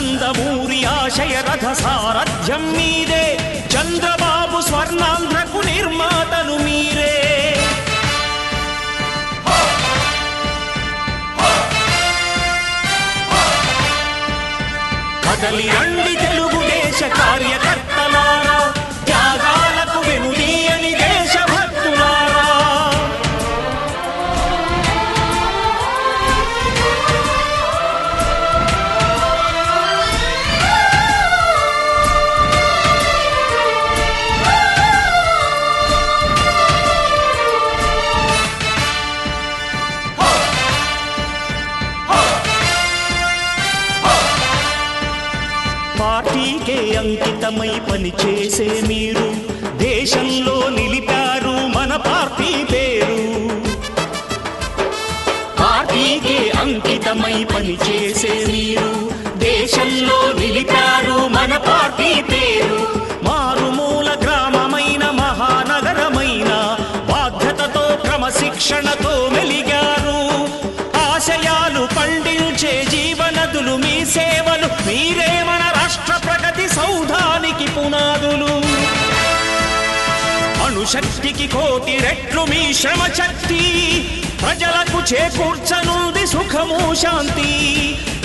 నందమూరి ఆశయ రథ సారథ్యం మీదే, చంద్రబాబు స్వర్ణాంధ్రకు నిర్మాతలు మీరే. కదలి రండి తెలుగుదేశ కార్యకర్తలారా, త్యాగాలకు వెనుదీయని దేశభక్తులారా. పార్టీకే అంకితమై పనిచేసే మీరు దేశంలో నిలిపారు మన పార్టీ పేరు. పార్టీకే అంకితమై పనిచేసే మీరు దేశంలో నిలిపారు మన పార్టీ పేరు. మారుమూల గ్రామమైన మహానగరమైన బాధ్యతతో క్రమశిక్షణతో మెలిగారు. ఆశయాలు పండించే జీవనదులు మీ సేవలు, మీరే మన రాష్ట్ర ప్రగతి సౌధానికి పునాదులు. అణుశక్తికి కోటి రెట్లు మీ శ్రమ శక్తి, ప్రజలకు చేకూర్చనుంది సుఖము శాంతి.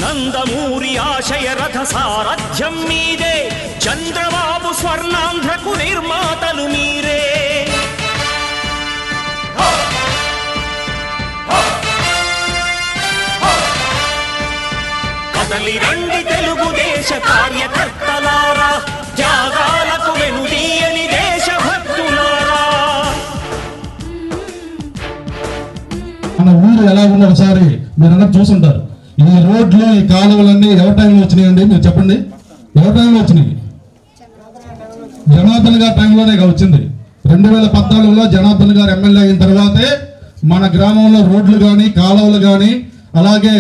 నందమూరి ఆశయ రథ సారథ్యం మీదే, చంద్రబాబు స్వర్ణాంధ్రకు నిర్మాతలు మీరే. కదలి రండి తెలుగుదేశ కార్యకర్తలారా, త్యాగాలకు వెనుదీయని దేశభక్తులారా. మన ఊరు ఎలా ఉందో ఒకసారి మీరందరూ చూసుంటారు. ఈ రోడ్లు ఈ కాలువలన్నీ ఎవరి టైంలో వచ్చినాయండి మీరు చెప్పండి? ఎవరి టైంలో వచ్చినాయి? జనార్దన్ గారి టైంలోనే వచ్చింది. 2014లో జనార్దన్ గారు ఎమ్మెల్యే అయిన తర్వాతే మన గ్రామంలో రోడ్లు కానీ కాలువలు కానీ అలాగే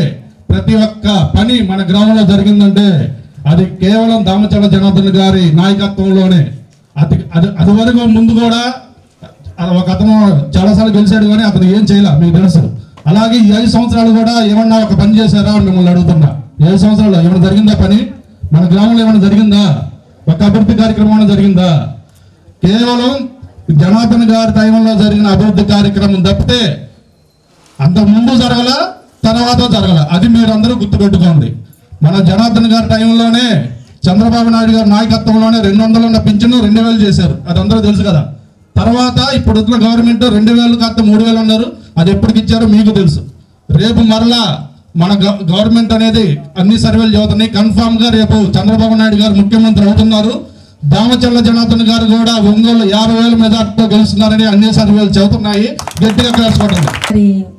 ప్రతి ఒక్క పని మన గ్రామంలో జరిగిందంటే అది కేవలం దామచర్ల జనార్దన్ గారి నాయకత్వంలోనే. అది వరకు ముందు కూడా ఒక అతను చాలాసార్లు గెలిచాడు కానీ అతను ఏం చేయాల మీకు తెలుసు. అలాగే ఈ 5 సంవత్సరాలు కూడా ఏమన్నా ఒక పని చేశారా అని మిమ్మల్ని అడుగుతున్నా. 7 సంవత్సరాలు ఏమైనా జరిగిందా పని? మన గ్రామంలో ఏమైనా జరిగిందా? ఒక అభివృద్ధి కార్యక్రమం జరిగిందా? కేవలం జనార్దన్ గారి టైంలో జరిగిన అభివృద్ధి కార్యక్రమం తప్పితే అంతకు ముందు జరగల, తర్వాత జరగల. అది మీరందరూ గుర్తుపెట్టుకోండి. మన జనార్దన్ గారి టైంలోనే చంద్రబాబు నాయుడు గారి నాయకత్వంలోనే 200 ఉన్న పింఛను 2000 చేశారు. అది అందరూ తెలుసు కదా. తర్వాత ఇప్పుడు గవర్నమెంట్ 2000 కాస్త 3000 అన్నారు. అది ఎప్పటికి ఇచ్చారో మీకు తెలుసు. రేపు మరలా మన గవర్నమెంట్ అనేది అన్ని సర్వేలు చెబుతున్నాయి. కన్ఫామ్ గా రేపు చంద్రబాబు నాయుడు గారు ముఖ్యమంత్రి అవుతున్నారు. దామచర్ల జనార్దన్ గారు కూడా ఒంగోలు 50,000 మెజార్టీతో గెలుస్తున్నారని అన్ని సర్వేలు చెబుతున్నాయి. గట్టిగా కలుసుకోవడం.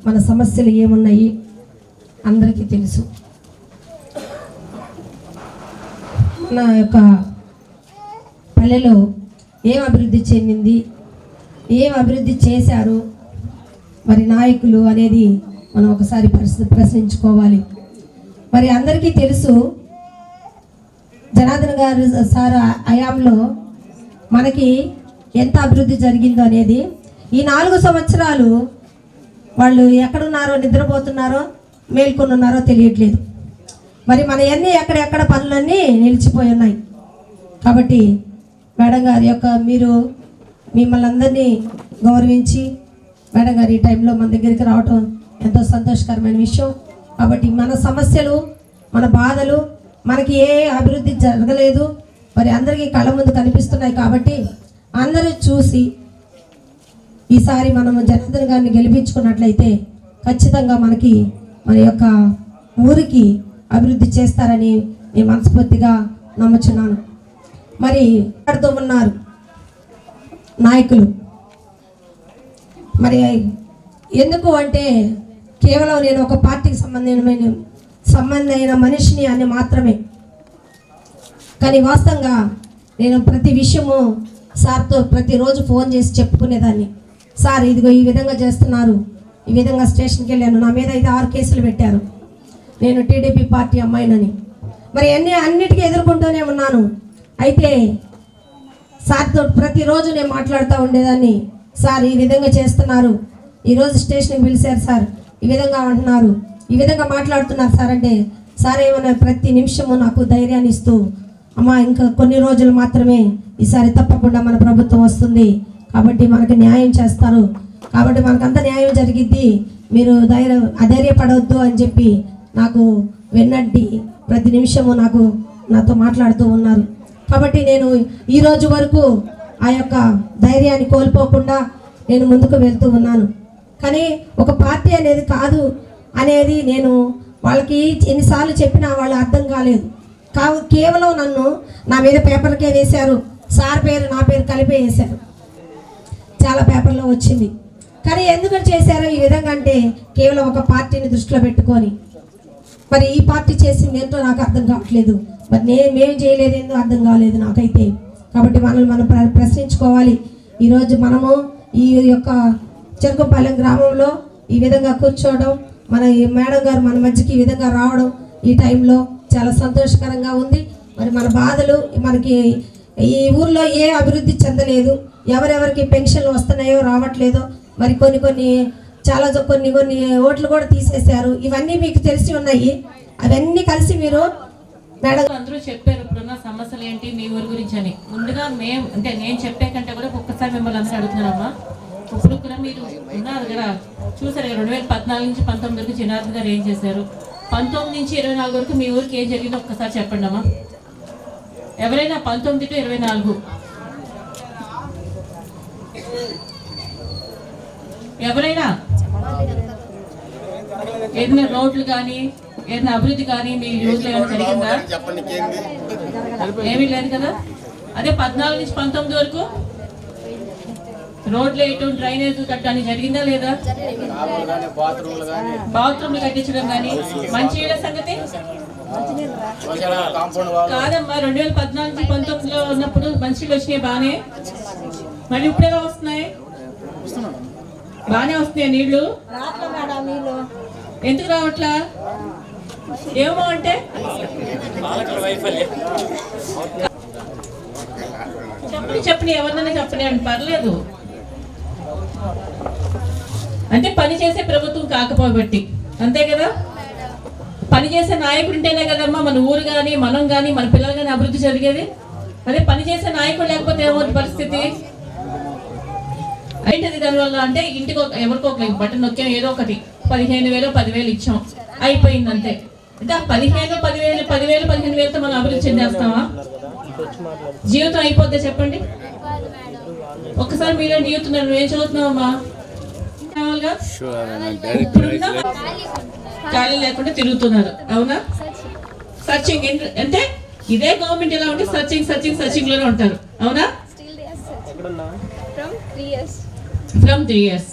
మన సమస్యలు ఏమున్నాయి అందరికీ తెలుసు. మన యొక్క పల్లెలో ఏం అభివృద్ధి చెందింది, ఏం అభివృద్ధి చేశారు మరి నాయకులు అనేది మనం ఒకసారి ప్రశ్నించుకోవాలి. మరి అందరికీ తెలుసు జనార్దన్ గారు సార్ హయాంలో మనకి ఎంత అభివృద్ధి జరిగిందో అనేది. ఈ 4 సంవత్సరాలు వాళ్ళు ఎక్కడున్నారో, నిద్రపోతున్నారో, మేల్కొని ఉన్నారో తెలియట్లేదు. మరి మన అన్నీ ఎక్కడెక్కడ పనులన్నీ నిలిచిపోయి ఉన్నాయి. కాబట్టి మేడం గారి యొక్క మీరు మిమ్మల్ని అందరినీ గౌరవించి మేడం గారు ఈ టైంలో మన దగ్గరికి రావటం ఎంతో సంతోషకరమైన విషయం. కాబట్టి మన సమస్యలు, మన బాధలు, మనకి ఏ అభివృద్ధి జరగలేదు మరి అందరికీ కళ్ళ ముందు కనిపిస్తున్నాయి. కాబట్టి అందరూ చూసి ఈసారి మనము జనార్దన్ గారిని గెలిపించుకున్నట్లయితే ఖచ్చితంగా మనకి మన యొక్క ఊరికి అభివృద్ధి చేస్తారని నేను మనస్ఫూర్తిగా నమ్ముచున్నాను. మరి ఆడుతూ ఉన్నారు నాయకులు. మరి ఎందుకు అంటే కేవలం నేను ఒక పార్టీకి సంబంధమైన మనిషిని అని మాత్రమే. కానీ వాస్తవంగా నేను ప్రతి విషయము సార్తో ప్రతిరోజు ఫోన్ చేసి చెప్పుకునేదాన్ని. సార్ ఇదిగో ఈ విధంగా చేస్తున్నారు, ఈ విధంగా స్టేషన్కి వెళ్ళాను, నా మీద అయితే 6 కేసులు పెట్టారు, నేను టీడీపీ పార్టీ అమ్మాయినని. మరి అన్నిటికీ ఎదుర్కొంటూనే ఉన్నాను. అయితే సార్తో ప్రతిరోజు నేను మాట్లాడుతూ ఉండేదాన్ని. సార్ ఈ విధంగా చేస్తున్నారు, ఈరోజు స్టేషన్కి పిలిచారు సార్, ఈ విధంగా అంటున్నారు, ఈ విధంగా మాట్లాడుతున్నారు సార్ అంటే, సార్ ఏమైనా ప్రతి నిమిషము నాకు ధైర్యాన్ని ఇస్తూ అమ్మ ఇంకా కొన్ని రోజులు మాత్రమే, ఈసారి తప్పకుండా మన ప్రభుత్వం వస్తుంది కాబట్టి మనకు న్యాయం చేస్తారు, కాబట్టి మనకంత న్యాయం జరిగిద్ది, మీరు అధైర్యపడవద్దు అని చెప్పి నాకు వెన్నట్టి ప్రతి నిమిషము నాతో మాట్లాడుతూ ఉన్నారు. కాబట్టి నేను ఈ రోజు వరకు ఆ యొక్క ధైర్యాన్ని కోల్పోకుండా నేను ముందుకు వెళ్తూ ఉన్నాను. కానీ ఒక పార్టీ అనేది కాదు అనేది నేను వాళ్ళకి ఎన్నిసార్లు చెప్పినా వాళ్ళు అర్థం కాలేదు. కేవలం నన్ను నా మీద పేపర్కే వేశారు, సార్ పేరు నా పేరు కలిపే వేశారు, చాలా పేపర్లో వచ్చింది. కానీ ఎందుకు చేశారో ఈ విధంగా అంటే కేవలం ఒక పార్టీని దృష్టిలో పెట్టుకొని, మరి ఈ పార్టీ చేసింది ఏంటో నాకు అర్థం కావట్లేదు, మరి మేము చేయలేదేందో అర్థం కాలేదు నాకైతే. కాబట్టి మనల్ని మనం ప్రశ్నించుకోవాలి. ఈరోజు మనము ఈ యొక్క చెరుకుపాలెం గ్రామంలో ఈ విధంగా కూర్చోవడం, మన మేడం గారు మన మధ్యకి ఈ విధంగా రావడం ఈ టైంలో చాలా సంతోషకరంగా ఉంది. మరి మన బాధలు, మనకి ఈ ఊర్లో ఏ అభివృద్ధి చెందలేదు, ఎవరెవరికి పెన్షన్లు వస్తున్నాయో రావట్లేదో, మరి కొన్ని ఓట్లు కూడా తీసేశారు, ఇవన్నీ మీకు తెలిసి ఉన్నాయి. అవన్నీ కలిసి మీరు మేడం అందరూ చెప్పారు ఇప్పుడున్న సమస్యలు ఏంటి మీ ఊరి గురించి అని. ముందుగా నేను చెప్పే కంటే కూడా ఒక్కసారి మిమ్మల్ని అందరూ అడుగుతున్నారమ్మా. ఇప్పుడు కూడా మీరు ఉన్నారు కదా, చూసారు కదా 2014 నుంచి 19 వరకు జనార్దన్ గారు ఏం చేశారు, 19 నుంచి 24 వరకు మీ ఊరికి ఏం జరిగిందో ఒక్కసారి చెప్పండి అమ్మా. ఎవరైనా 19 to 24 ఎవరైనా ఏదైనా రోడ్లు కానీ ఏదైనా అభివృద్ధి కానీ మీ ఊర్లో ఏమైనా జరిగిందా? ఏమీ లేదు కదా. అదే 14 నుంచి 19 వరకు రోడ్లు వేయటం, డ్రైనేజ్ కట్టడానికి జరిగిందా లేదా? బాత్రూమ్లు కట్టించడం కానీ, మంచినీళ్ళ సంగతి కాదమ్మా. 2014 నుంచి 19లో ఉన్నప్పుడు మంచినీళ్ళు వచ్చినాయి బానే, మళ్ళీ ఇప్పుడు ఎలా వస్తున్నాయి? బానే వస్తున్నాయి నీళ్లు, ఎందుకు రావట్లా? ఏమో అంటే చెప్పని ఎవరినైనా చెప్పని అని పర్లేదు. అంటే పని చేసే ప్రభుత్వం కాకపోబట్టి, అంతే కదా. పని చేసే నాయకుడు ఉంటేనే కదమ్మా మన ఊరు కానీ మనం కానీ మన పిల్లలు కానీ అభివృద్ధి జరిగేది. అదే పని చేసే నాయకుడు లేకపోతే ఏమవుతుంది పరిస్థితి? ఏంటది దానివల్ల అంటే ఇంటికి ఎవరికో ఒక బటన్ నొక్కాం, ఏదో ఒకటి 15,000 10,000 ఇచ్చాం, అయిపోయింది అంతే. అంటే 15,000 10,000 15,000తో మనం అభివృద్ధి చెందేస్తామా? జీవితం అయిపోద్ది చెప్పండి. ఒక్కసారి మీరే జీవితున్నారు, నువ్వేం చదువుతున్నావమ్మా? ఇప్పుడున్న ఖాళీ లేకుండా తిరుగుతున్నారు, అవునా? సర్చింగ్ అంటే ఇదే గవర్నమెంట్ ఎలా ఉంటే సర్చింగ్ లోనే ఉంటారు, అవునా? From 3 years.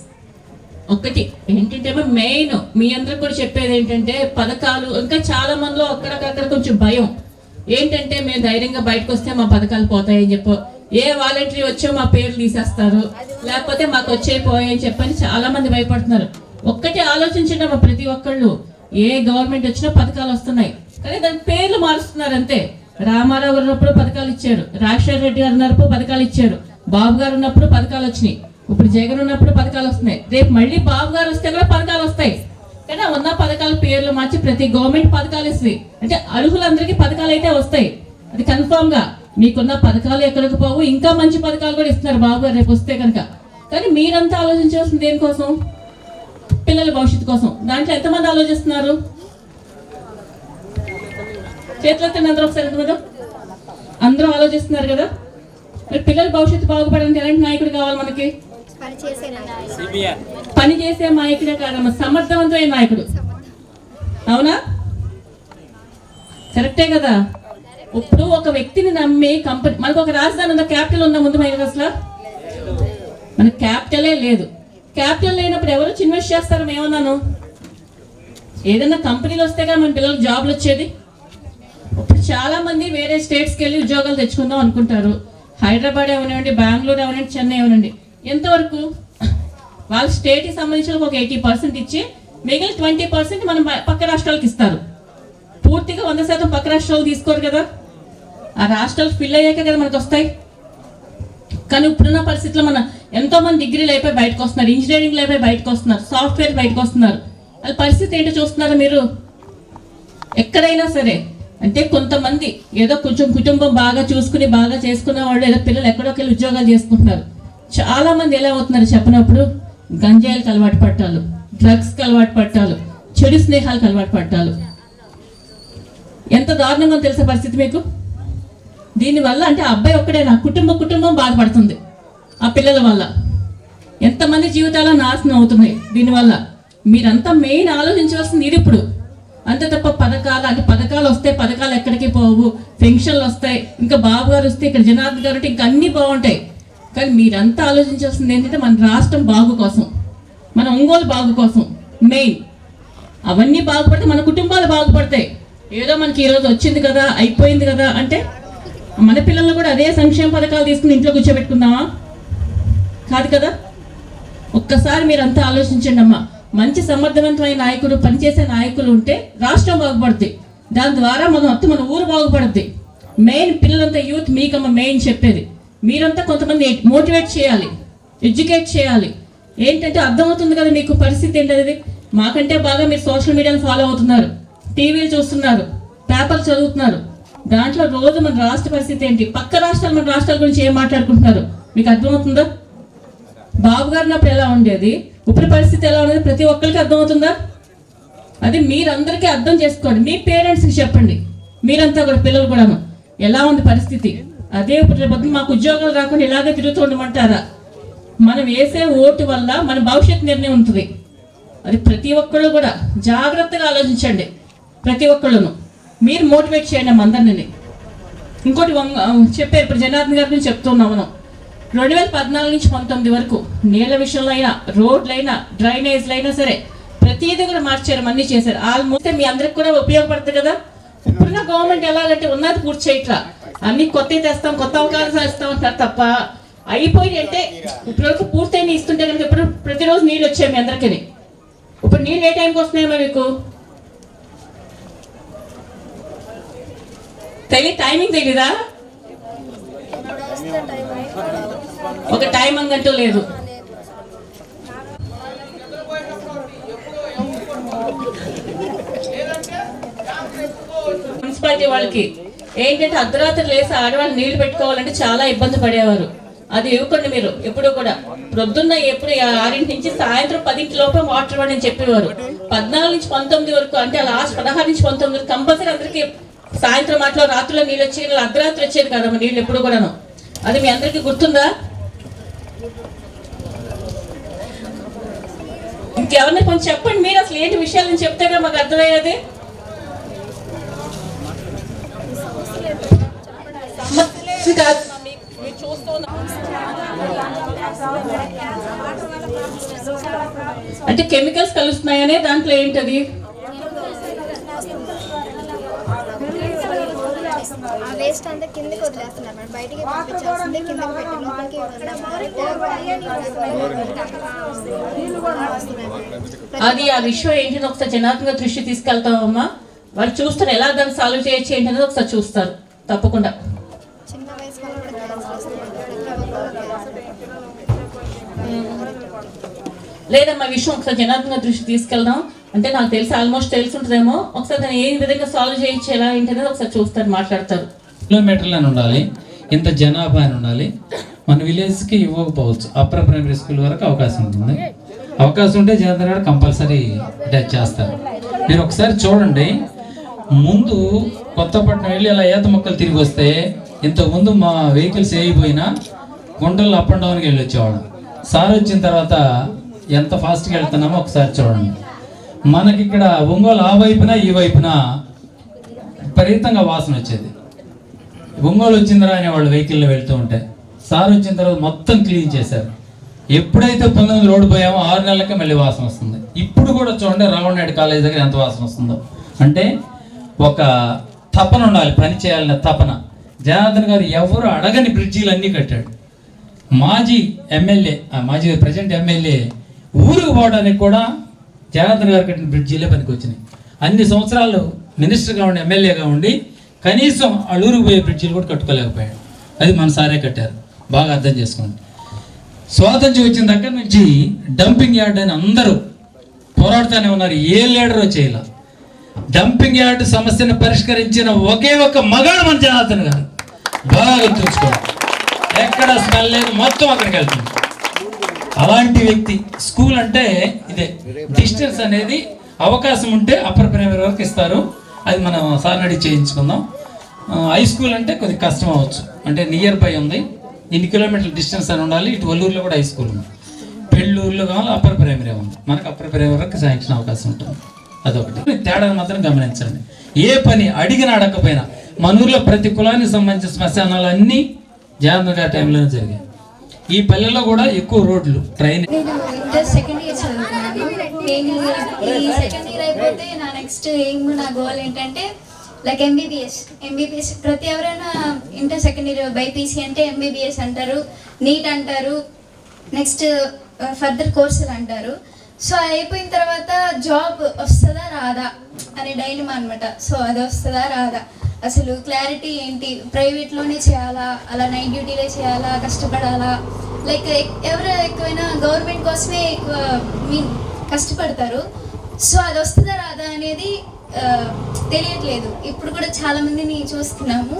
ఒకటి ఏంటంటే మెయిన్ మీ అందరికి కూడా చెప్పేది ఏంటంటే పథకాలు ఇంకా చాలా మందిలో అక్కడక్కడ కొంచెం భయం ఏంటంటే మేము ధైర్యంగా బయటకు వస్తే మా పథకాలు పోతాయని చెప్పు, ఏ వాలంటరీ వచ్చో మా పేర్లు తీసేస్తారు, లేకపోతే మాకు వచ్చేపోయాయని చెప్పని చాలా మంది భయపడుతున్నారు. ఒక్కటి ఆలోచించండి మా ప్రతి ఒక్కళ్ళు, ఏ గవర్నమెంట్ వచ్చినా పథకాలు వస్తున్నాయి కానీ దాని పేర్లు మారుస్తున్నారు అంతే. రామారావు గారు ఉన్నప్పుడు పథకాలు ఇచ్చారు, రాజశేఖర రెడ్డి గారు ఉన్నప్పుడు పథకాలు ఇచ్చారు, బాబు గారు ఉన్నప్పుడు పథకాలు వచ్చినాయి, ఇప్పుడు జగన్ ఉన్నప్పుడు పథకాలు వస్తున్నాయి, రేపు మళ్ళీ బాబు గారు వస్తే కూడా పథకాలు వస్తాయి. కానీ ఉన్న పథకాల పేర్లు మార్చి ప్రతి గవర్నమెంట్ పథకాలు ఇస్తుంది అంటే అర్హులందరికీ పథకాలు అయితే వస్తాయి, అది కన్ఫామ్ గా. మీకున్న పథకాలు ఎక్కడికి పోవు, ఇంకా మంచి పథకాలు కూడా ఇస్తున్నారు బాబు గారు రేపు వస్తే కనుక. కానీ మీరంతా ఆలోచించాల్సింది దేనికోసం? పిల్లల భవిష్యత్తు కోసం. దాంట్లో ఎంతమంది ఆలోచిస్తున్నారు? చేతులెత్తండి అందరూ ఒకసారి. ఎంతమంది? అందరూ ఆలోచిస్తున్నారు కదా. మరి పిల్లల భవిష్యత్తు బాగుపడాలంటే ఎలాంటి నాయకుడు కావాలి మనకి? పని చేసే నాయకుడే కాదమ్మా, సమర్థవంతమైన నాయకుడు, అవునా? కరెక్టే కదా. ఇప్పుడు ఒక వ్యక్తిని నమ్మి కంపెనీ, మనకు ఒక రాజధాని ఉందా? క్యాపిటల్ ఉందా ముందు అసలు? మనకి క్యాపిటలే లేదు. క్యాపిటల్ లేనప్పుడు ఎవరు ఇన్వెస్ట్ చేస్తారు? ఏమన్నాను, ఏదైనా కంపెనీలు వస్తే కదా మన పిల్లలకు జాబ్లు వచ్చేది. ఇప్పుడు చాలా మంది వేరే స్టేట్స్కి వెళ్ళి ఉద్యోగాలు తెచ్చుకుందాం అనుకుంటారు. హైదరాబాద్ ఏమనండి, బెంగళూరు ఏమనండి, చెన్నై ఏమనండి, ఎంతవరకు వాళ్ళ స్టేట్కి సంబంధించిన ఒక 80% ఇచ్చి మిగిలిన 20% మనం పక్క రాష్ట్రాలకు ఇస్తారు. పూర్తిగా 100% పక్క రాష్ట్రాలు తీసుకోరు కదా. ఆ రాష్ట్రాలు ఫిల్ అయ్యాక కదా మనకు వస్తాయి. కానీ ఇప్పుడున్న పరిస్థితుల్లో మన ఎంతో మంది డిగ్రీలు అయిపోయి బయటకు వస్తున్నారు, ఇంజనీరింగ్లు అయిపోయి బయటకు వస్తున్నారు, సాఫ్ట్వేర్ బయటకు వస్తున్నారు. వాళ్ళ పరిస్థితి ఏంటో చూస్తున్నారా మీరు? ఎక్కడైనా సరే అంటే కొంతమంది ఏదో కొంచెం కుటుంబం బాగా చూసుకుని బాగా చేసుకున్న వాళ్ళు ఏదో పిల్లలు ఎక్కడోకి వెళ్ళి ఉద్యోగాలు చేసుకుంటున్నారు. చాలా మంది ఎలా అవుతున్నారు చెప్పినప్పుడు గంజాయిలకు అలవాటు పట్టాలు, డ్రగ్స్కి అలవాటు పట్టాలు, చెడు స్నేహాలకు అలవాటు పట్టాలు. ఎంత దారుణంగా తెలిసే పరిస్థితి మీకు. దీనివల్ల అంటే ఆ అబ్బాయి ఒక్కడే నా కుటుంబం బాధపడుతుంది. ఆ పిల్లల వల్ల ఎంతమంది జీవితాలు నాశనం అవుతున్నాయి దీనివల్ల. మీరంతా మెయిన్ ఆలోచించవలసింది ఇది ఇప్పుడు. అంతే తప్ప పథకాలు వస్తాయి, పథకాలు ఎక్కడికి పోవు, పెన్షన్లు వస్తాయి, ఇంకా బాబు గారు వస్తే ఇక్కడ జనార్దన్ గారు ఇంకా అన్నీ బాగుంటాయి. కానీ మీరంతా ఆలోచించాల్సింది ఏంటంటే మన రాష్ట్రం బాగు కోసం, మన ఒంగోలు బాగు కోసం మెయిన్. అవన్నీ బాగుపడితే మన కుటుంబాలు బాగుపడతాయి. ఏదో మనకి ఈరోజు వచ్చింది కదా, అయిపోయింది కదా అంటే మన పిల్లలు కూడా అదే సంక్షేమ పథకాలు తీసుకుని ఇంట్లో కూర్చోబెట్టుకుందామా? కాదు కదా. ఒక్కసారి మీరంతా ఆలోచించండి అమ్మా. మంచి సమర్థవంతమైన నాయకులు, పనిచేసే నాయకులు ఉంటే రాష్ట్రం బాగుపడుతుంది. దాని ద్వారా మన ఊరు బాగుపడుద్ది. మెయిన్ పిల్లలంతా యూత్ మీకమ్మ మెయిన్ చెప్పేది. మీరంతా కొంతమంది మోటివేట్ చేయాలి, ఎడ్యుకేట్ చేయాలి. ఏంటంటే అర్థమవుతుంది కదా మీకు పరిస్థితి ఏంటనేది. మాకంటే బాగా మీరు సోషల్ మీడియాను ఫాలో అవుతున్నారు, టీవీలు చూస్తున్నారు, పేపర్లు చదువుతున్నారు. దాంట్లో రోజు మన రాష్ట్ర పరిస్థితి ఏంటి, పక్క రాష్ట్రాలు మన రాష్ట్రాల గురించి ఏం మాట్లాడుకుంటున్నారు మీకు అర్థమవుతుందా? బాబు గారు ఉన్నప్పుడు ఎలా ఉండేది, ఇప్పుడు పరిస్థితి ఎలా ఉండేది ప్రతి ఒక్కరికి అర్థమవుతుందా? అది మీరందరికీ అర్థం చేసుకోండి. మీ పేరెంట్స్కి చెప్పండి. మీరంతా కూడా పిల్లలు కూడాను ఎలా ఉంది పరిస్థితి. అదే ఇప్పుడు మాకు ఉద్యోగాలు రాకుండా ఇలాగే తిరుగుతూ ఉండమంటారా? మనం వేసే ఓటు వల్ల మన భవిష్యత్ నిర్ణయం ఉంటుంది. అది ప్రతి ఒక్కళ్ళు కూడా జాగ్రత్తగా ఆలోచించండి. ప్రతి ఒక్కళ్ళను మీరు మోటివేట్ చేయండి అందరినీ. ఇంకోటి చెప్పారు ఇప్పుడు జనార్దన్ గారి గురించి చెప్తున్నాం మనం. 2014 నుంచి 19 వరకు నీళ్ళ విషయంలో అయినా, రోడ్లైనా, డ్రైనేజ్లైనా సరే ప్రతిదీ కూడా మార్చారు, అన్నీ చేశారు. ఆల్మోస్ట్ మీ అందరికి కూడా ఉపయోగపడుతుంది కదా. ఇప్పుడున్న గవర్నమెంట్ ఎలాగంటే ఉన్నది పూర్తి చేయట్లా, అన్ని కొత్తవి తెస్తాం, కొత్త అవకాశాలు ఇస్తాం అంటారు తప్ప అయిపోయి అంటే ఇప్పటివరకు పూర్తయిన ఇస్తుంటే కనుక ఇప్పుడు ప్రతిరోజు నీళ్ళు వచ్చాయి మీ అందరికీ. ఇప్పుడు నీళ్ళు ఏ టైంకి వస్తున్నాయో మీకు టైమింగ్ తెలీదా? ఒక టైం అంటూ లేదు. మున్సిపాలిటీ వాళ్ళకి ఏంటంటే అర్ధరాత్రి లేసి ఆడవాళ్ళు నీళ్లు పెట్టుకోవాలంటే చాలా ఇబ్బంది పడేవారు. అది ఇవ్వకండి మీరు ఎప్పుడు కూడా. ప్రొద్దున్న ఎప్పుడు 6 నుంచి సాయంత్రం 10 లోపే వాటర్ ఇవ్వండి అని చెప్పేవారు. 14 నుంచి 19 వరకు అంటే లాస్ట్ 16 నుంచి 19 వరకు కంపల్సరీ అందరికి సాయంత్రం మాటలో రాత్రిలో నీళ్ళు వచ్చేది, అర్ధరాత్రి వచ్చేది కదమ్మా నీళ్ళు ఎప్పుడు కూడాను. అది మీ అందరికీ గుర్తుందా? ఇంకెవరిని కొంచెం చెప్పండి మీరు, అసలు ఏంటి విషయాలను చెప్తే కదా మాకు అర్థమయ్యేది. అంటే కెమికల్స్ కలుస్తున్నాయనే దాంట్లో ఏంటది? వేస్ట్ అంతా కిందకి వదిలేస్తున్నారు మేడం, బయటికి పంపించాల్సిందే కిందకి పెట్టి లోపలికి అది ఆ విషయం ఏంటని ఒకసారి జనార్దన్ దృష్టి తీసుకెళ్తామమ్మా. వాళ్ళు చూస్తారు ఎలా దాన్ని సాల్వ్ చేయొచ్చు ఏంటనేది ఒకసారి చూస్తారు తప్పకుండా. చిన్న వయసు లేదమ్మా విషయం ఒకసారి జనార్దన్ దృష్టి తీసుకెళ్దాం. అంటే నాకు తెలిసి ఆల్మోస్ట్ తెలుసుంటుందేమో. ఒకసారి దాన్ని ఏ విధంగా సాల్వ్ చేయొచ్చు ఎలా ఏంటనేది ఒకసారి చూస్తారు, మాట్లాడతారు. కిలోమీటర్లు అని ఉండాలి, ఇంత జనాభా అని ఉండాలి. మన విలేజ్కి ఇవ్వకపోవచ్చు, అప్పర్ ప్రైమరీ స్కూల్ వరకు అవకాశం ఉంటుంది. అవకాశం ఉంటే జనార్దన్ గారు కంపల్సరీ అటాచ్ చేస్తారు. మీరు ఒకసారి చూడండి, ముందు కొత్తపట్నం వెళ్ళి అలా ఈత మొక్కలు తిరిగి వస్తే ఇంతకుముందు మా వెహికల్స్ వేయిపోయినా గుంటల్లో అప్ అండ్ డౌన్కి వెళ్ళి వచ్చేవాళ్ళం. సార్ వచ్చిన తర్వాత ఎంత ఫాస్ట్గా వెళ్తున్నామో ఒకసారి చూడండి. మనకి ఇక్కడ ఒంగోలు ఆ వైపున ఈ వైపున విపరీతంగా వాసన వచ్చేది. ఒంగోలు వచ్చిందిరా అనే వాళ్ళు వెహికల్లో వెళ్తూ ఉంటే, సార్ వచ్చిన తర్వాత మొత్తం క్లీన్ చేశారు. ఎప్పుడైతే 19 రోడ్డు పోయామో 6 నెలలకే మళ్ళీ వాసన వస్తుంది. ఇప్పుడు కూడా చూడండి రామనాయుడు కాలేజ్ దగ్గర ఎంత వాసన వస్తుందో. అంటే ఒక తపన ఉండాలి, పని చేయాలనే తపన. జనార్దన్ గారు ఎవరు అడగని బ్రిడ్జీలు అన్నీ కట్టాడు. మాజీ ప్రజెంట్ ఎమ్మెల్యే ఊరికి పోవడానికి కూడా జనార్దన్ గారు కట్టిన బ్రిడ్జీలే పనికి వచ్చినాయి. అన్ని సంవత్సరాలు మినిస్టర్గా ఉండి ఎమ్మెల్యేగా ఉండి కనీసం ఊరికి పోయే బ్రిడ్జీలు కూడా కట్టుకోలేకపోయాడు. అది మన సారే కట్టారు. బాగా అర్థం చేసుకోండి. స్వాతంత్ర్యం వచ్చిన దగ్గర నుంచి డంపింగ్ యార్డ్ అని అందరూ పోరాడుతూనే ఉన్నారు. ఏ లీడరు చేయాల. డంపింగ్ యార్డ్ సమస్యను పరిష్కరించిన ఒకే ఒక మగాడు మన జనార్దన్ గారు. బాగా గుర్తుంచుకోండి, ఎక్కడ స్మెల్ లేదు, మొత్తం అక్కడికి వెళ్తుంది. అలాంటి వ్యక్తి. స్కూల్ అంటే ఇదే, డిస్టెన్స్ అనేది అవకాశం ఉంటే అప్పర్ ప్రైమరీ వరకు ఇస్తారు, అది మనం సార్నడి చేయించుకుందాం. హై స్కూల్ అంటే కొద్దిగా కష్టం అవ్వచ్చు, అంటే నియర్ బై ఉంది, ఇన్ని కిలోమీటర్ల డిస్టెన్స్ అని ఉండాలి. ఇటు వల్లూరులో కూడా హై స్కూల్ ఉంది, పెళ్ళూరులో కావాలి అప్పర్ ప్రైమరీ ఉంది, మనకు అప్పర్ ప్రైమరీ వరకు శాంక్షన్ అవకాశం ఉంటుంది. అదొకటి. తేడాను మాత్రం గమనించండి. ఏ పని అడిగినా అడగకపోయినా మన ఊర్లో ప్రతి కులానికి సంబంధించిన శ్మశానాలు అన్నీ జనార్దన్ గారి టైంలోనే జరిగాయి. ఈ పల్లెల్లో కూడా ఎక్కువ రోడ్లు, ట్రైన్. నేను ఇంటర్ సెకండ్ ఇయర్ చదువుతున్నాను. నేను ఈ సెకండ్ ఇయర్ అయిపోతే నా నెక్స్ట్ ఎయిమ్, నా గోల్ ఏంటంటే లైక్ ఎంబీబీఎస్. ప్రతి ఎవరైనా ఇంటర్ సెకండ్ ఇయర్ బైపీసీ అంటే ఎంబీబీఎస్ అంటారు, నీట్ అంటారు, నెక్స్ట్ ఫర్దర్ కోర్సులు అంటారు. సో అది అయిపోయిన తర్వాత జాబ్ వస్తుందా రాదా అనే డైలమా అనమాట. సో అది వస్తుందా రాదా, అసలు క్లారిటీ ఏంటి, ప్రైవేట్లోనే చేయాలా, అలా నైట్ డ్యూటీలే చేయాలా, కష్టపడాలా, లైక్ ఎవరు ఎక్కువైనా గవర్నమెంట్ కోసమే ఎక్కువ కష్టపడతారు. సో అది వస్తుందా రాదా అనేది తెలియట్లేదు. ఇప్పుడు కూడా చాలామందిని చూస్తున్నాము,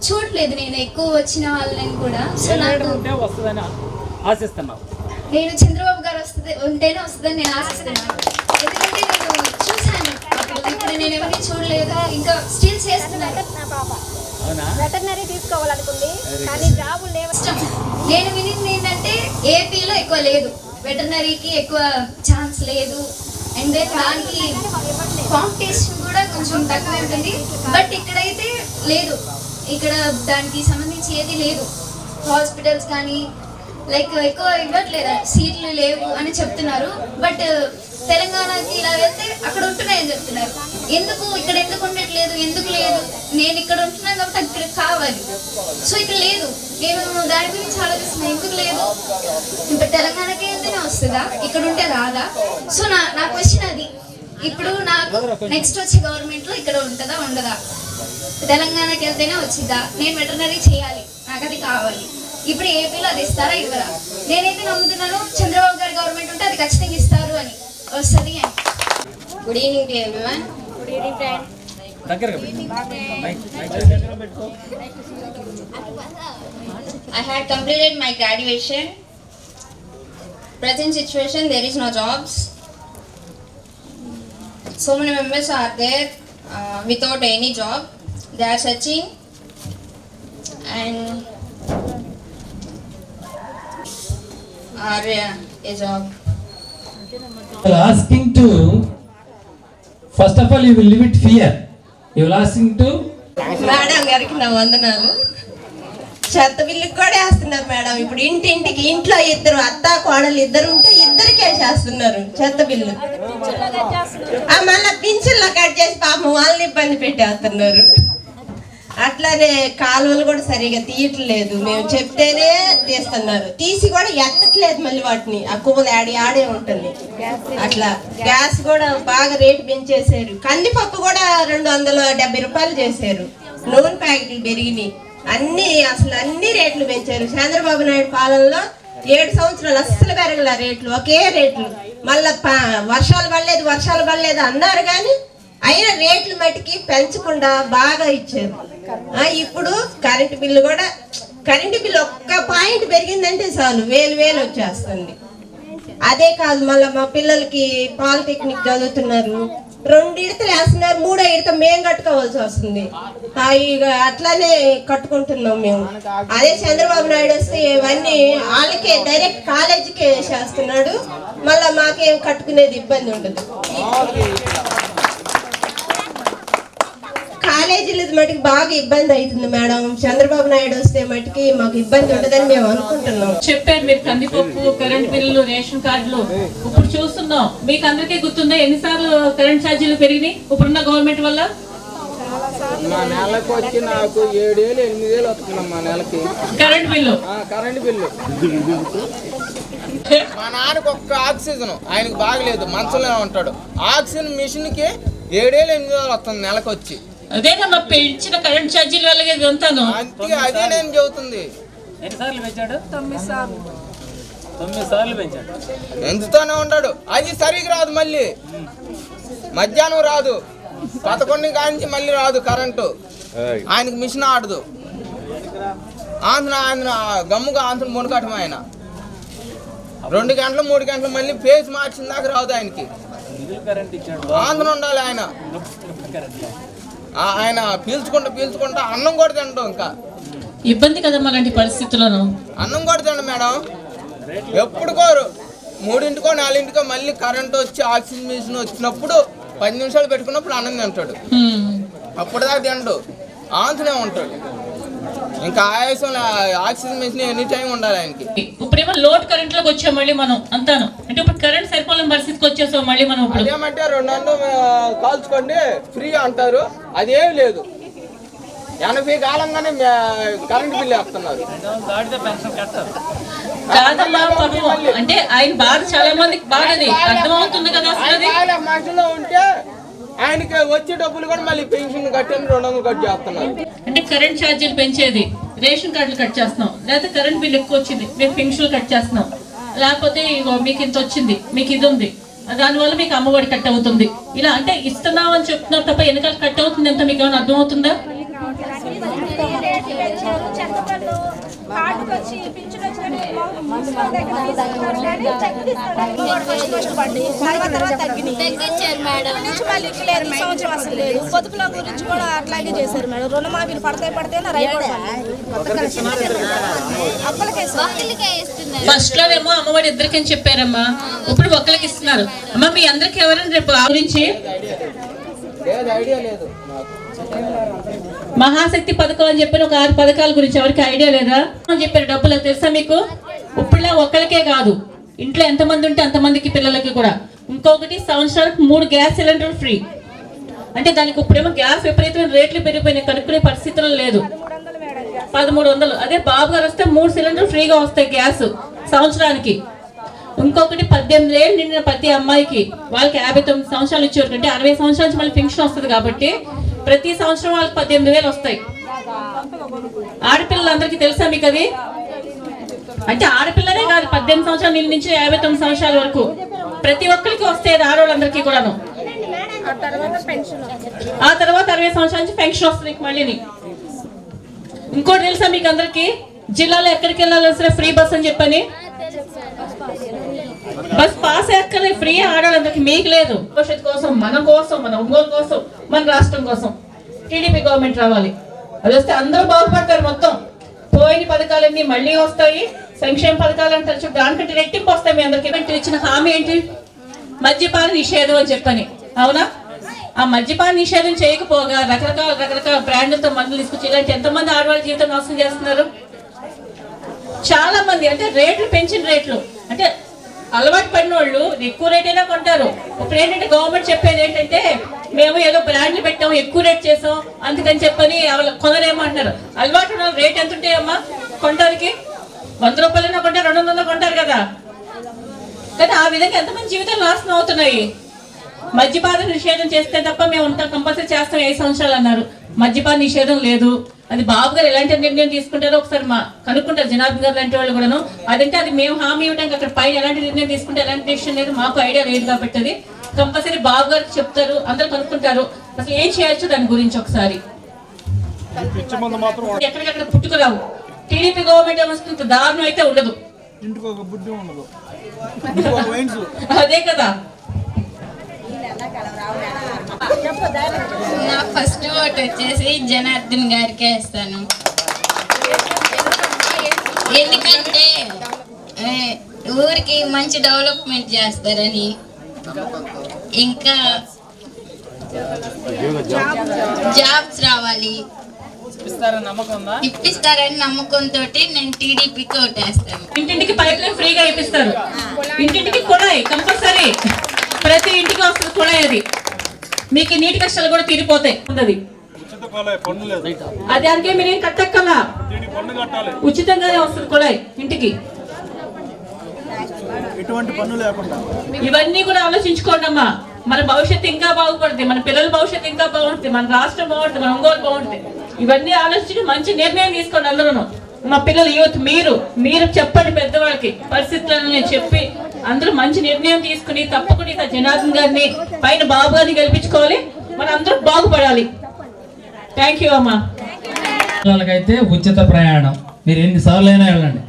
చూడలేదు నేను ఎక్కువ వచ్చిన వాళ్ళని కూడా. సో నాకు నేను చంద్రబాబు గారు ఉంటేనే వస్తుందని నేను ఆశిస్తున్నాను. ఎందుకంటే నేను చూశాను, ఇప్పుడు నేను ఎవరిని చూడలేదు, ఇంకా స్టిల్ చేస్తున్నాను. వెటర్నరీ తీసుకోవాలనుకుంది కానీ జాబులు లేవు. నేను వినింది ఏంటంటే ఏపీలో ఎక్కువ లేదు, వెటర్నరీకి ఎక్కువ ఛాన్స్ లేదు, అండ్ దానికి కాంపిటీషన్ కూడా కొంచెం తక్కువ ఉంటుంది. బట్ ఇక్కడైతే లేదు, ఇక్కడ దానికి సంబంధించి ఏది లేదు. హాస్పిటల్స్ కానీ లైక్ ఎక్కువ ఇవ్వట్లేదు, సీట్లు లేవు అని చెప్తున్నారు. బట్ తెలంగాణకి ఇలా వెళ్తే అక్కడ ఉంటున్నాయని చెప్తున్నారు. ఎందుకు ఇక్కడ ఎందుకు ఉండట్లేదు, ఎందుకు లేదు? నేను ఇక్కడ ఉంటున్నాను కాబట్టి ఇక్కడ కావాలి, సో ఇక్కడ లేదు. నేను దాని గురించి ఆలోచిస్తున్నాను, ఎందుకు లేదు? ఇప్పుడు తెలంగాణకి వెళ్తేనే వస్తుందా, ఇక్కడ ఉంటే రాదా? సో నా క్వశ్చన్ అది. ఇప్పుడు నాకు నెక్స్ట్ వచ్చే గవర్నమెంట్లో ఇక్కడ ఉంటుందా ఉండదా? తెలంగాణకి వెళ్తేనే వచ్చిద్దా? నేను వెటర్నరీ చేయాలి, నాకు అది కావాలి. ఇప్పుడు ఏపీలో అది ఇస్తారా ఇవ్వరా? నేనైతే నమ్ముతున్నాను చంద్రబాబు గారి గవర్నమెంట్ ఉంటే అది ఖచ్చితంగా ఇస్తారు అని, వస్తుంది అని. Good evening to everyone. Good evening friend. I had completed my graduation. Present situation, there is no jobs. So many members are there without any job. They are searching and are a job. Asking to, first of all you will leave it fear. You will asking to madam గారికి నా వందనాలు. చెత్త బిల్లుకి కూడా వేస్తున్నారు madam. ఇప్పుడు ఇంటింటికి ఇంట్లో ఇద్దరు అత్త కోడలు ఇద్దరు ఉంటే ఇద్దరికే చేస్తున్నారు చెత్త బిల్లు. మళ్ళీ పింఛన్లో కట్ చేసి పాపం వాళ్ళని ఇబ్బంది పెట్టేస్తున్నారు. అట్లానే కాలువలు కూడా సరిగా తీయట్లేదు, మేము చెప్తేనే తీస్తున్నారు, తీసి కూడా ఎత్తట్లేదు మళ్ళీ వాటిని. ఆ కూల ఆడే ఉంటుంది. అట్లా గ్యాస్ కూడా బాగా రేటు పెంచేశారు. కందిపప్పు కూడా 270 రూపాయలు చేశారు. నూనె ప్యాకెట్లు పెరిగినాయి, అసలు అన్ని రేట్లు పెంచారు. చంద్రబాబు నాయుడు పాలనలో 7 సంవత్సరాలు అస్సలు పెరగల రేట్లు, ఒకే రేట్లు. మళ్ళా వర్షాలు పడలేదు అన్నారు కానీ అయినా రేట్లు మట్టికి పెంచకుండా బాగా ఇచ్చారు. ఇప్పుడు కరెంటు బిల్లు ఒక్క పాయింట్ పెరిగిందంటే చాలు వేలు వచ్చేస్తుంది. అదే కాదు, మళ్ళీ మా పిల్లలకి పాలిటెక్నిక్ చదువుతున్నారు, 2 ఇడతలు వేస్తున్నారు, 3వ ఇడత మేము కట్టుకోవాల్సి వస్తుంది. ఇక అట్లానే కట్టుకుంటున్నాం మేము. అదే చంద్రబాబు నాయుడు వస్తే ఇవన్నీ వాళ్ళకే డైరెక్ట్ కాలేజీకే వేసేస్తున్నాడు, మళ్ళీ మాకేం కట్టుకునేది ఇబ్బంది ఉండదు. కాలేజీలు మటుకు బాగా ఇబ్బంది అవుతుంది మేడం. చంద్రబాబు నాయుడు వస్తే మటుకి మాకు ఇబ్బంది ఉండదని మేము అనుకుంటున్నాం. చెప్పారు మీరు కందిపప్పు, కరెంట్ బిల్లు, రేషన్ కార్డులు. ఇప్పుడు చూస్తున్నాం, మీకు అందరికీ గుర్తుందా ఎన్నిసార్లు కరెంట్ ఛార్జీలు పెరిగినాయి ఇప్పుడున్న గవర్నమెంట్ వల్ల? మా నెలకు వచ్చి నాకు 7,000-8,000 వస్తున్నాం మా నెలకి కరెంట్ బిల్లు. మా నాన్నకు ఒక్క ఆక్సిజన్, ఆయనకు బాగలేదు, మంచంలో ఉంటాడు. ఆక్సిజన్ మిషన్ కి 7,000-8,000 వస్తుంది నెలకు వచ్చి. అదేనమ్మా పెంచిన కరెంట్ ఛార్జీల వల్ల ఇదంతాను. అంతే, అదే నేను చెబుతుంది. ఎన్నిసార్లు పెంచాడు? 9 సార్లు. ఎంచుతూనే ఉంటాడు. అది సరిగ్గా రాదు, మళ్ళీ మధ్యాహ్నం రాదు, 11 కాంచి మళ్ళీ రాదు కరెంటు. ఆయనకి మిషన్ ఆడదు. ఆయన గమ్ముగా ఆంధ్ర మునకటం. ఆయన 2 గంటలు 3 గంటలు మళ్ళీ ఫేస్ మార్చిన దాకా రాదు ఆయనకి. ఆంధ్ర ఉండాలి. ఆయన పీల్చుకుంటా అన్నం కూడా తినడం. ఇంకా ఇబ్బంది కదమ్మా అలాంటి పరిస్థితులను. అన్నం కూడా తినడం మేడం. ఎప్పుడు కోరు 3ంటికో 4ంటికో మళ్ళీ కరెంట్ వచ్చి ఆక్సిజన్ మిషన్ వచ్చినప్పుడు 10 నిమిషాలు పెట్టుకున్నప్పుడు అన్నం తింటాడు. అప్పుడు దాకా తినడు, ఆంతనే ఉంటాడు. ఇంకా ఆయాసం ఆక్సిజన్ మిషన్ ఎనీ టైం ఉండాలి ఆయనకి. ఇప్పుడేమో లోడ్ కరెంట్ లోకి వచ్చాం మళ్ళీ మనం అంతాను. అంటే ఇప్పుడు కరెంట్ సరిపోలేని పరిస్థితికి వచ్చేసాం మళ్ళీ మనం. అదేమంటే 200 కాల్చుకోండి ఫ్రీ అంటారు, అదేం లేదు. 80 కాలంగానే కరెంట్ బిల్లు వేస్తున్నారు. కాదమ్మా పాపం, అంటే ఆయన బాధ చాలా మందికి బాధది అర్థమవుతుంది కదా. మనుషులో ఉంటే ఆయనకి వచ్చే డబ్బులు కూడా మళ్ళీ పెన్షన్ కట్టని 200 కట్ చేస్తున్నారు. అంటే కరెంట్ ఛార్జీలు పెంచేది, రేషన్ కార్డులు కట్ చేస్తున్నాం, లేకపోతే కరెంట్ బిల్ ఎక్కువ వచ్చింది మీకు పెన్షన్లు కట్ చేస్తున్నాం, లేకపోతే మీకు ఇంత వచ్చింది మీకు ఇది ఉంది దానివల్ల మీకు అమ్మఒడి కట్ అవుతుంది. ఇలా అంటే ఇస్తున్నాం అని చెప్తున్నారు తప్ప ఎన్నికలు కట్ అవుతుంది అంత మీకు ఏమైనా అర్థమవుతుందా? పొదుపుల గురించి కూడా అట్లాగే చేశారు మేడం. రుణమాఫీలు పడితే ఫస్ట్ లో ఏమో అమ్మఒడి ఇద్దరికి అని చెప్పారమ్మా, ఇప్పుడు ఒక్కరికి ఇస్తున్నారు. అమ్మ మీ అందరికి ఎవరైనా రేపు ఆ గురించి మహాశక్తి పథకం అని చెప్పిన ఒక 6 పథకాల గురించి ఎవరికి ఐడియా లేదా అని చెప్పారు. డబ్బులు తెలుసా మీకు? ఇప్పుడులా ఒక్కరికే కాదు, ఇంట్లో ఎంతమంది ఉంటే అంతమందికి పిల్లలకి కూడా. ఇంకొకటి సంవత్సరానికి 3 గ్యాస్ సిలిండర్ ఫ్రీ. అంటే దానికి ఇప్పుడేమో గ్యాస్ విపరీతమైన రేట్లు పెరిగిపోయినాయి, కనుక్కునే పరిస్థితుల్లో లేదు. 1300. అదే బాబు గారు వస్తే 3 సిలిండర్ ఫ్రీగా వస్తాయి గ్యాస్ సంవత్సరానికి. ఇంకొకటి 18 ఏళ్ళు నిండిన ప్రతి అమ్మాయికి వాళ్ళకి 59 సంవత్సరాలు ఇచ్చేవారు, అంటే 60 సంవత్సరాల నుంచి మళ్ళీ పెన్షన్ వస్తుంది కాబట్టి ప్రతి సంవత్సరం వాళ్ళకి 18,000 వస్తాయి. ఆడపిల్లలందరికీ తెలుసా మీకు అది? అంటే ఆడపిల్లనే కాదు, 18 సంవత్సరాల నుంచి 59 సంవత్సరాల వరకు ప్రతి ఒక్కరికి వస్తాయి, ఆడవాళ్ళందరికీ కూడాను. ఆ తర్వాత 60 సంవత్సరాల నుంచి పెన్షన్ వస్తుంది మళ్ళీ. ఇంకోటి తెలుసా మీకు అందరికి? జిల్లాలో ఎక్కడికి వెళ్ళాలి సరే ఫ్రీ బస్ అని చెప్పని, బస్ పాస్ ఎక్కలే, ఫ్రీ ఆడాలందరికి. మీకు లేదు. భవిష్యత్తు కోసం, మన కోసం, మన ఒంగోలు కోసం, మన రాష్ట్రం కోసం టీడీపీ గవర్నమెంట్ రావాలి. అది వస్తే అందరూ బాగుపడతారు. మొత్తం పోయిన పథకాలన్నీ మళ్ళీ వస్తాయి. సంక్షేమ పథకాలు అంటారు, దానికంటే రెట్టింపు వస్తాయి. మీ అందరికి ఇచ్చిన హామీ ఏంటి? మద్యపాన నిషేధం అని చెప్పని, అవునా? ఆ మద్యపాన నిషేధం చేయకపోగా రకరకాల బ్రాండ్లతో మందులు తీసుకొచ్చి ఇలాంటి ఎంతమంది ఆడవాళ్ళ జీవితం నాశనం చేస్తున్నారు. చాలా మంది అంటే రేట్లు పెంచిన రేట్లు, అంటే అలవాటు పడిన వాళ్ళు ఎక్కువ రేట్ అయినా కొంటారు. ఇప్పుడు ఏంటంటే గవర్నమెంట్ చెప్పేది ఏంటంటే మేము ఏదో బ్రాండ్లు పెట్టాము, ఎక్కువ రేట్ చేసాం అందుకని చెప్పని కొనరేమో అంటున్నారు. అలవాటు ఉన్న రేట్ ఎంత ఉంటాయమ్మా కొనడానికి? 100 రూపాయలైనా కొంటారు, 200 కొంటారు కదా. కానీ ఆ విధంగా ఎంతమంది జీవితాలు నాశనం అవుతున్నాయి. మద్యపాన నిషేధం చేస్తే తప్ప మేము ఉంటాం కంపల్సరీ చేస్తాం 5 సంవత్సరాలు అన్నారు. మద్యపాన నిషేధం లేదు. అది బాబు గారు ఎలాంటి నిర్ణయం తీసుకుంటారో ఒకసారి కనుక్కుంటారు జనార్దన్ గారు లాంటి వాళ్ళు కూడాను. అదంటే అది మేము హామీ ఇవ్వడానికి అక్కడ పైన ఎలాంటి నిర్ణయం తీసుకుంటే ఎలాంటి డిసిషన్ లేదు, మాకు ఐడియా లేదు కాబట్టి అది కంపల్సరీ బాబు గారికి చెప్తారు, అందరు కనుక్కుంటారు. అసలు ఏం చేయొచ్చు దాని గురించి ఒకసారి. ఎక్కడికక్కడ పుట్టుకురావు. టీడీపీ గవర్నమెంట్ వస్తుంది దారుణం అయితే ఉండదు. అదే కదా. నా ఫస్ట్ ఓట్ వచ్చేసి జనార్దన్ గారికే ఇస్తాను. ఎందుకంటే ఊరికి మంచి డెవలప్మెంట్ చేస్తారని, ఇంకా జాబ్స్ రావాలి ఇప్పిస్తారని నమ్మకంతో నేను టీడీపీకి ఓటేస్తాను. ఇంటింటికి పైప్ లైన్ ఫ్రీగా ఇప్పిస్తారు, ఇంటింటికి కుళాయి కంపల్సరీ, ప్రతి ఇంటికి వస్తుంది కుళాయి. అది మీకు నీటి కష్టాలు కూడా తీరిపోతాయి. అది అందుకే మీరేం కట్టక్కలా, ఉచితంగానే వస్తుంది కుళాయి ఇంటికి. ఇవన్నీ కూడా ఆలోచించుకోండి అమ్మా. మన భవిష్యత్తు ఇంకా బాగుపడుతుంది, మన పిల్లల భవిష్యత్తు ఇంకా బాగుంటుంది, మన రాష్ట్రం బాగుంటుంది, మన ఒంగోలు బాగుంటుంది. ఇవన్నీ ఆలోచించి మంచి నిర్ణయం తీసుకోండి అందరూ. మా పిల్లలు యూత్ మీరు చెప్పండి పెద్దవాళ్ళకి పరిస్థితులను నేను చెప్పి అందరూ మంచి నిర్ణయం తీసుకుని తప్పకుండా జనార్దన్ గారిని పైన బాబు గారిని గెలిపించుకోవాలి, మన అందరూ బాగుపడాలి. థ్యాంక్ యూ అమ్మా. పిల్లలకైతే ఉచిత ప్రయాణం మీరు ఎన్నిసార్లు అయినా వెళ్ళండి.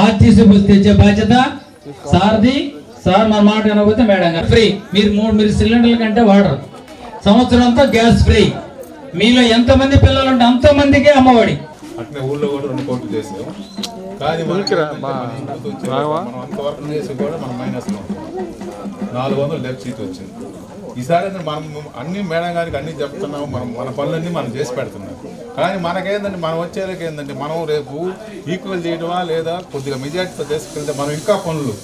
ఆర్టీసీ బస్ తెచ్చే బాధ్యత సార్ది. సార్ మా మాట వినకపోతే మేడం గారు ఫ్రీ. మీరు సిలిండర్ల కంటే వాడరు. సంవత్సరం అంతా గ్యాస్ ఫ్రీ. మీలో ఎంతమంది పిల్లలు ఉంటే అంతమందికే అమ్మఒడి. అట్నే ఊళ్ళో కూడా 2 కోట్లు చేసాం. కానీ మనం అంతవరకు చేసి కూడా మనం మైనస్లో 400 డెఫిసిట్ వచ్చింది. ఈసారి మనం అన్ని మేడం గారికి అన్ని చెప్తున్నాము, మన పనులన్నీ మనం చేసి పెడుతున్నాం. కానీ మనకేందంటే మనం వచ్చేలాకి ఏంటంటే మనం రేపు ఈక్వల్ చేయడమా లేదా కొద్దిగా మెజార్టీతో తీసుకెళ్తే మనం ఇంకా పనులు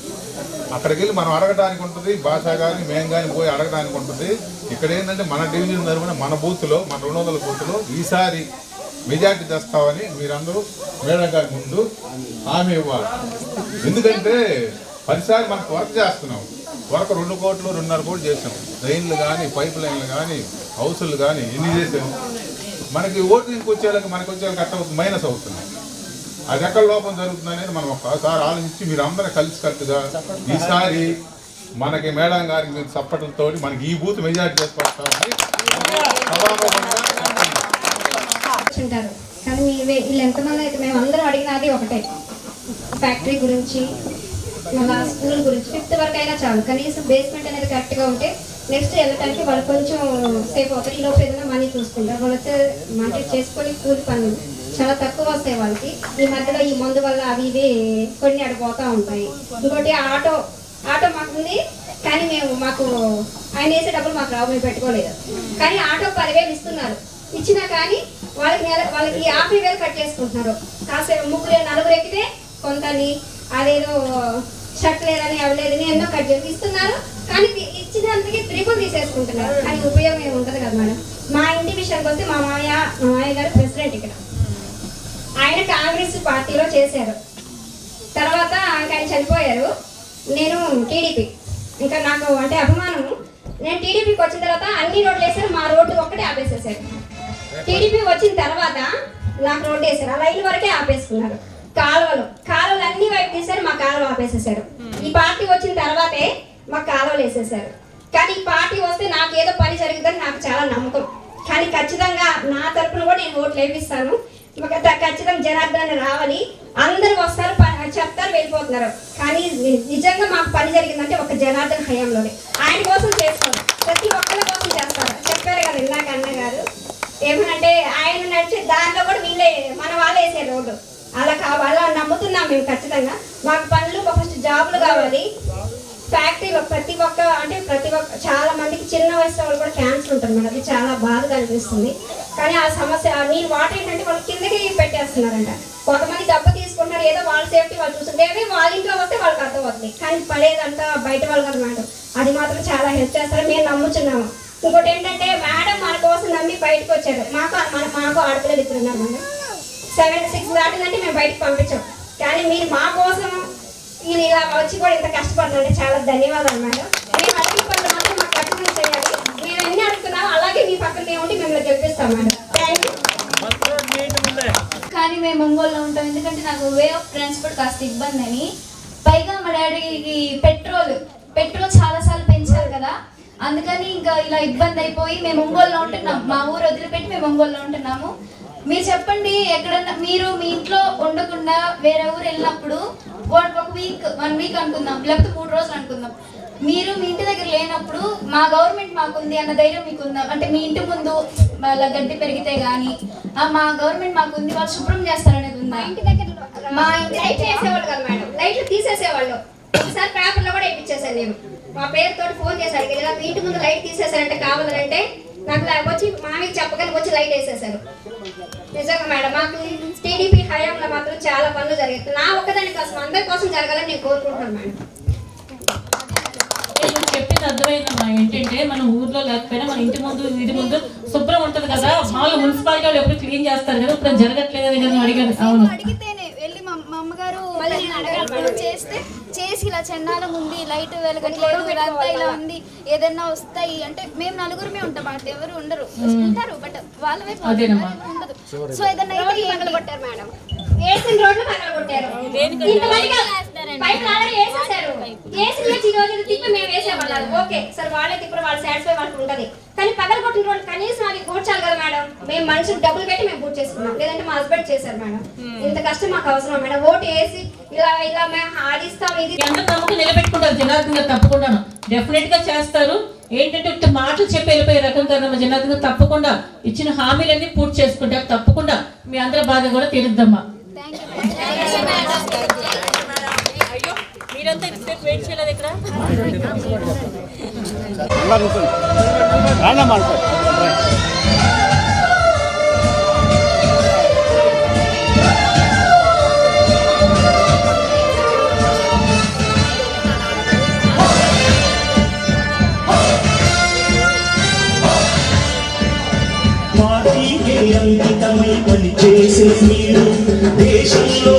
అక్కడికి వెళ్ళి మనం అడగడానికి ఉంటుంది. భాష కానీ మేము కానీ పోయి అడగడానికి ఉంటుంది. ఇక్కడ ఏంటంటే మన డివిజన్ తరఫున మన బూత్లో మన 200 బూత్లో ఈసారి మెజార్టీ తెస్తామని మీరందరూ మేడం గారి ముందు హామీ ఇవ్వాలి. ఎందుకంటే 10 సార్లు మనకు వర్క్ చేస్తున్నాం. వర్క్ 2 కోట్లు 2.5 కోట్లు చేసాం. ట్రైన్లు కానీ పైప్ లైన్లు కానీ హౌసులు కానీ ఎన్ని చేసాం. మనకి ఓటింగ్కి వచ్చేలాగా మనకు వచ్చేలాగా కట్ట మైనస్ అవుతుంది. అది ఎక్కడ లోపం జరుగుతుంది అనేది మనం ఒకసారి ఆలోచించి మీరు అందరూ కలిసికట్టుగా ఈసారి మనకి మేడం గారికి మీరు సపోర్టులతో మనకి ఈ బూత్ మెజార్టీ చేసుకొస్తామని ఉంటారు. కానీ వీళ్ళు ఎంతమంది అయితే మేము అందరం అడిగినది ఒకటే, ఫ్యాక్టరీ గురించి మళ్ళీ స్కూల్ గురించి. 5th వరకు అయినా చాలు, కనీసం బేస్మెంట్ అనేది కరెక్ట్గా ఉంటే నెక్స్ట్ వెళ్ళటానికి వాళ్ళు కొంచెం సేఫ్ అవుతారు. ఈలోపు ఏదైనా మనీ చూసుకుంటారు. వాళ్ళు వచ్చే మనీ చేసుకొని కూలి పనులు చాలా తక్కువ వస్తాయి వాళ్ళకి. ఈ మధ్యలో ఈ మందు వల్ల అవి ఇవి కొన్ని అడిపోతూ ఉంటాయి. ఇంకోటి ఆటో మాకుంది, కానీ మాకు ఆయన వేసే డబ్బులు మాకు రావు, మేము పెట్టుకోలేదు. కానీ ఆటో 10,000 ఇస్తున్నారు. ఇచ్చినా కానీ వాళ్ళకి 50,000 కట్ చేసుకుంటున్నారు. కాసేపు 3-4 ఎక్కితే కొంతని అదేదో షర్ట్ లేదని అవి లేదని ఎన్నో కట్ చేసి ఇస్తున్నారు. కానీ ఇచ్చినందుకే 3 తీసేసుకుంటున్నారు. కానీ ఉపయోగం ఏమి ఉంటుంది కదా మేడం. మా ఇంటి విషయానికి వస్తే మా మామయ్య గారు ప్రెసిడెంట్ ఇక్కడ. ఆయన కాంగ్రెస్ పార్టీలో చేశారు. తర్వాత ఆయన చనిపోయారు. నేను టీడీపీ. ఇంకా నాకు అంటే అభిమానం. నేను టీడీపీకి వచ్చిన తర్వాత అన్ని రోడ్లు వేసారు, మా రోడ్డు ఒక్కటే ఆపేసేసారు. టీడీపీ వచ్చిన తర్వాత నాకు రోడ్డు వేసారు, ఆ లైన్ వరకే ఆపేసుకున్నారు. కాలువలు అన్ని వైపు తీశారు, మా కాలువ ఆపేసేసారు. ఈ పార్టీ వచ్చిన తర్వాతే మా కాలువలు వేసేసారు. కానీ ఈ పార్టీ వస్తే నాకు ఏదో పని జరుగుతుందని నాకు చాలా నమ్మకం. కానీ ఖచ్చితంగా నా తరఫున కూడా నేను ఓట్లు వేపిస్తాను. ఖచ్చితంగా జనార్దన్ రావాలి. అందరూ వస్తారు, చెప్తారు, వెళ్ళిపోతున్నారు. కానీ నిజంగా మాకు పని జరిగిందంటే ఒక జనార్దన్ హయాంలోనే. ఆయన కోసం చేసుకోరు, ప్రతి ఒక్కరి కోసం చేస్తారు. చెప్పారు కదా ఇందాక అన్నగారు ఏమనంటే ఆయన నడిచే దారిలో కూడా వీళ్ళే మన వాళ్ళు వేసే రోడ్డు. అలా నమ్ముతున్నాం మేము. ఖచ్చితంగా మాకు పనులు ఫస్ట్ జాబులు కావాలి. ఫ్యాక్టరీలో ప్రతి ఒక్క చాలా మందికి చిన్న వయసు వాళ్ళు కూడా క్యాన్సర్ ఉంటుంది మేడం. అది చాలా బాధగా అనిపిస్తుంది. కానీ ఆ సమస్య నీళ్ళు వాటర్ ఏంటంటే వాళ్ళు కిందకి పెట్టేస్తున్నారంట. కొంతమంది డబ్బు తీసుకుంటున్నారు, ఏదో వాళ్ళ సేఫ్టీ వాళ్ళు చూస్తుంటే వాళ్ళ ఇంట్లో వస్తే వాళ్ళకి అర్థం అవుతుంది. కానీ పడేదంతా బయట వాళ్ళు కదా మేడం. అది మాత్రం చాలా హెల్ప్ చేస్తారు, మేము నమ్ముతున్నాము. ఇంకోటి ఏంటంటే మేడం మన కోసం నమ్మి బయటకు వచ్చారు. మాకు ఆడపిల్లలు ఇద్దరు ఉన్నారు మేడం. 7-6 దాటిందంటే మేము బయటకు పంపించాం. కానీ మీరు మా కోసం ఈయన ఇలా వచ్చి కూడా ఇంత కష్టపడుతుంటే చాలా ధన్యవాదాలు మేడం. మేము అడిగిన పనులు మాత్రం మాకు ఖచ్చితంగా చేయాలి. మేము ఎన్ని అడుగుతున్నామో అలాగే మీ పక్కన ఉండి మిమ్మల్ని గెలిపిస్తాం మేడం. Thank you. కానీ మేము ఒంగోలులో ఉంటాం, ఎందుకంటే నాకు వే ఆఫ్ ట్రాన్స్పోర్ట్ కాస్త ఇబ్బంది అని. పైగా మా డాడీకి పెట్రోల్ చాలాసార్లు పెంచారు కదా, అందుకని ఇంకా ఇలా ఇబ్బంది అయిపోయి మేము ఒంగోలులో ఉంటున్నాం. మా ఊరు వదిలిపెట్టి మేము ఒంగోలులో ఉంటున్నాము. మీరు చెప్పండి, ఎక్కడన్నా మీరు మీ ఇంట్లో ఉండకుండా వేరే ఊరు వెళ్ళినప్పుడు 1 వీక్ అనుకుందాం, లేకపోతే 3 రోజులు అనుకుందాం. మీరు మీ ఇంటి దగ్గర లేనప్పుడు మా గవర్నమెంట్ మాకుంది అన్న ధైర్యం మీకుందా? అంటే మీ ఇంటి ముందు వాళ్ళ గడ్డి పెరిగితే కానీ మా గవర్నమెంట్ మాకుంది, వాళ్ళు శుభ్రం చేస్తారనేది ఉందా? మా ఇంటి లైట్ వేసేవాళ్ళు కదా మేడం, లైట్లు తీసేసేవాళ్ళు. ఒకసారి పేపర్లో కూడా వేయించేసాను నేను. మా పేరుతో ఫోన్ చేశారు, ఇలా మీ ఇంటి ముందు లైట్ తీసేసారంటే కావాలంటే నాకు వచ్చి మామయ్యకి చెప్పగానే వచ్చి లైట్ వేసేసారు. నిజంగా మేడం మాకు టీడీపీ హయాంలో మాత్రం చాలా పనులు జరిగాయి. నా ఒక్కదాని కోసం అందరి కోసం జరగాలని నేను కోరుకుంటున్నాను మేడం. చెప్పింది అర్థమైందమ్మా. ఏంటంటే మన ఊర్లో లేకపోయినా మన ఇంటి ముందు వీధి ముందు శుభ్రం ఉంటది కదా, మామూలు మున్సిపాలిటీ వాళ్ళు ఎప్పుడు క్లీన్ చేస్తారు కదా, ఇప్పుడు జరగట్లేదు కదా అడిగాను. అవును, అడిగితేనే వెళ్ళి మా అమ్మగారు చేసి ఇలా చెన్నాలం ఉంది, లైట్ వెలగట్లేదు, ఇదంతా ఇలా ఉంది, ఏదైనా వస్తాయి అంటే మేము 4గురమే ఉంటాం, అటు ఎవరు ఉండరు, ఉంటారు బట్ వాళ్ళ వైపు ఉండదు. సో ఏదైనా కొట్టారు మేడం, వేసిన రోడ్లు పగలగొట్టారు. ఇంతమందికి పైపులు ఆల్రెడీ వేసేసారు. వేసిన ఈ రోజు తిప్పి మేము వేసేవాళ్ళం. ఓకే సార్, వాళ్ళే తిప్పి వాళ్ళు సాటిస్ఫై వాళ్ళకి ఉంటది. కానీ పగలగొట్టిన రోడ్లు కనీసం అది కూర్చాలి కదా మేడం. మేము మనుషులు డబ్బులు పెట్టి మేము పూర్తి చేసుకున్నాం, లేదంటే మా హస్బెండ్ చేశారు మేడం. ఇంత కష్టం మాకు అవసరం మేడం. ఓటు వేసి ఇలా మేము ఆడిస్తాం. ఇది ఎంత నమ్మకం నిలబెట్టుకుంటారు జనార్దన్ గారు, తప్పకుండా డెఫినెట్ గా చేస్తారు. ఏంటంటే మాటలు చెప్పి వెళ్ళిపోయే రకం కారణం జనార్దన్ గారు తప్పకుండా ఇచ్చిన హామీలన్నీ పూర్తి చేసుకుంటారు. తప్పకుండా మీ అందరి బాధ కూడా తీరుద్దమ్మా. మీరంతా ఇంతసేపు వెయిట్ చేయలేదు ఇక్కడ. పార్టీకే అంకితమై పనిచేసే మీరు దేశంలో